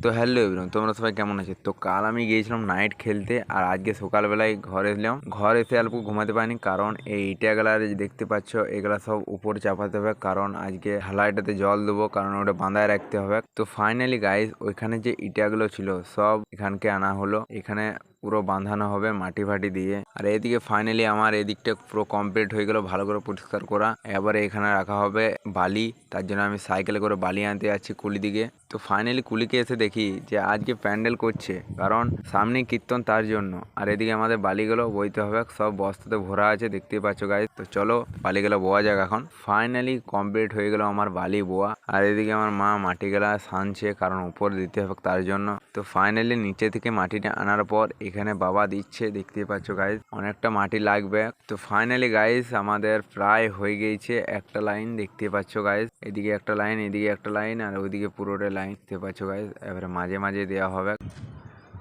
তো hello everyone, তোমরা সবাই কেমন আছো? তো কাল আমি গিয়েছিলাম নাইট খেলতে, আর আজকে সকালবেলায় ঘরে এলাম। ঘরে এসে অল্প ঘুমাতে পারিনি, কারণ এই ইটাগুলা দেখতে পাচ্ছ এগুলা সব উপরে চাপাতে হবে, কারণ আজকে ঢালাইটাতে জল দেবো, কারণ ওটা বাঁধায় রাখতে হবে। তো ফাইনালি গাইস, ওইখানে যে ইটাগুলো ছিল সব এখানকে আনা হলো, এখানে পুরো বাঁধানো হবে মাটি ফাটি দিয়ে। আর এদিকে ফাইনালি আমার এদিকটা পুরো কমপ্লিট হয়ে গেল, ভালো করে পরিষ্কার করা। এবারে এখানে রাখা হবে বালি, তার জন্য আমি সাইকেলে করে বালি আনতে যাচ্ছি কুলি দিকে। তো ফাইনালি কুলিকে এসে দেখি যে আজকে প্যান্ডেল করছে, কারণ সামনে কীর্তন, তার জন্য। আর এদিকে আমাদের বালিগুলো বইতে হবে, সব বস্তাতে ভরা আছে, দেখতেই পাচ্ছ গাইস। তো চলো বালিগুলো বোয়া যাক এখন। ফাইনালি কমপ্লিট হয়ে গেল আমার বালি বোয়া। আর এদিকে আমার মা মাটিগুলা সানছে, কারণ উপরে দিতে হবে তার জন্য। তো ফাইনালি নিচে থেকে মাটিটা আনার পর এখানে বাবা দিচ্ছে, দেখতেই পাচ্ছ গাইস, অনেকটা মাটি লাগবে। তো ফাইনালি গাইস আমাদের প্রায় হয়ে গিয়েছে একটা লাইন, দেখতে পাচ্ছ গাইস। এদিকে একটা লাইন, এদিকে একটা লাইন, আর ওইদিকে পুরোটা লাইন, দেখতে পাচ্ছ গাইস। এবারে মাঝে মাঝে দেওয়া হবে।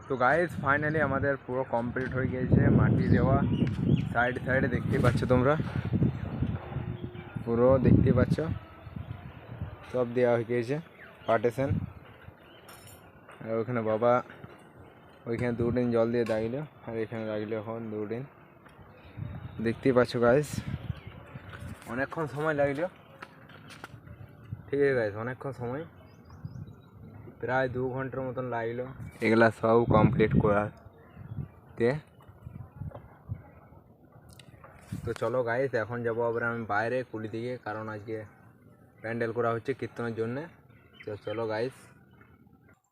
তো গাইস ফাইনালি আমাদের পুরো কমপ্লিট হয়ে গিয়েছে মাটি দেওয়া। সাইড সাইডে দেখতে পাচ্ছ তোমরা, পুরো দেখতে পাচ্ছ সব দেওয়া হয়ে গিয়েছে পার্টিশন। আর ওখানে বাবা ওইখানে 2 দিন জল দিয়ে দাগিল, আর এখানে রাখলো এখন 2 দিন, দেখতেই পাচ্ছ গাইস। অনেকক্ষণ সময় লাগলো, ঠিক আছে গাইস, অনেকক্ষণ সময়, প্রায় 2 ঘন্টার মতন লাগলো এগুলা সব কমপ্লিট করাতে। তো চলো গাইস, এখন যাবো আবার আমি বাইরে কুলি দিকে, কারণ আজকে প্যান্ডেল করা হচ্ছে কীর্তনের জন্যে। তো চলো গাইস।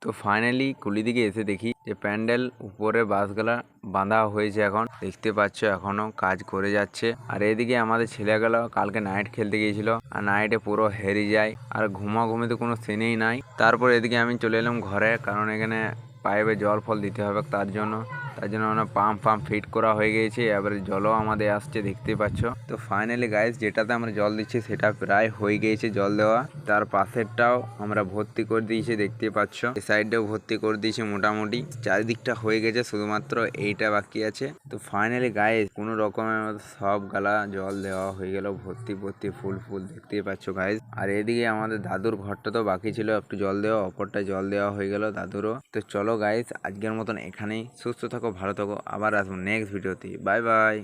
তো ফাইনালি কুলি দিকে এসে দেখি যে প্যান্ডেল উপরে বাসগুলা বাঁধা হয়েছে, এখন দেখতে পাচ্ছ এখনো কাজ করে যাচ্ছে। আর এদিকে আমাদের ছেলেগুলো কালকে নাইট খেলতে গিয়েছিল, আর নাইটে পুরো হেরে যায়, আর ঘুমিতে কোনো সিনেই নাই। তারপর এদিকে আমি চলে এলাম ঘরে, কারণ এখানে পাইপে জল ফল দিতে হবে, তার জন্য আমরা পাম্প ফিট করা হয়ে গিয়েছে। এবারে জলও আমাদের আসছে, দেখতে পাচ্ছ। তো ফাইনালি গাইস, যেটাতে আমরা জল দিচ্ছি সেটা প্রায় হয়ে গিয়েছে জল দেওয়া। তার পাশেরটাও আমরা ভর্তি করে দিয়েছি, দেখতে পাচ্ছ। এই সাইডটাও ভর্তি করে দিয়েছি, মোটামুটি চারিদিকটা হয়ে গেছে, শুধুমাত্র এইটা বাকি আছে। তো ফাইনালি গাইস, কোনো রকমের সব গালা জল দেওয়া হয়ে গেল, ভর্তি ফুল দেখতেই পাচ্ছ গাইস। আর এদিকে আমাদের দাদুর ঘরটা তো বাকি ছিল একটু জল দেওয়া, অপরটা জল দেওয়া হয়ে গেল দাদুরও। তো চলো গাইস, আজকের মতন এখানেই। সুস্থ থাকো, ভালো থাকো, আবার আসবো নেক্সট ভিডিওতে। Bye bye.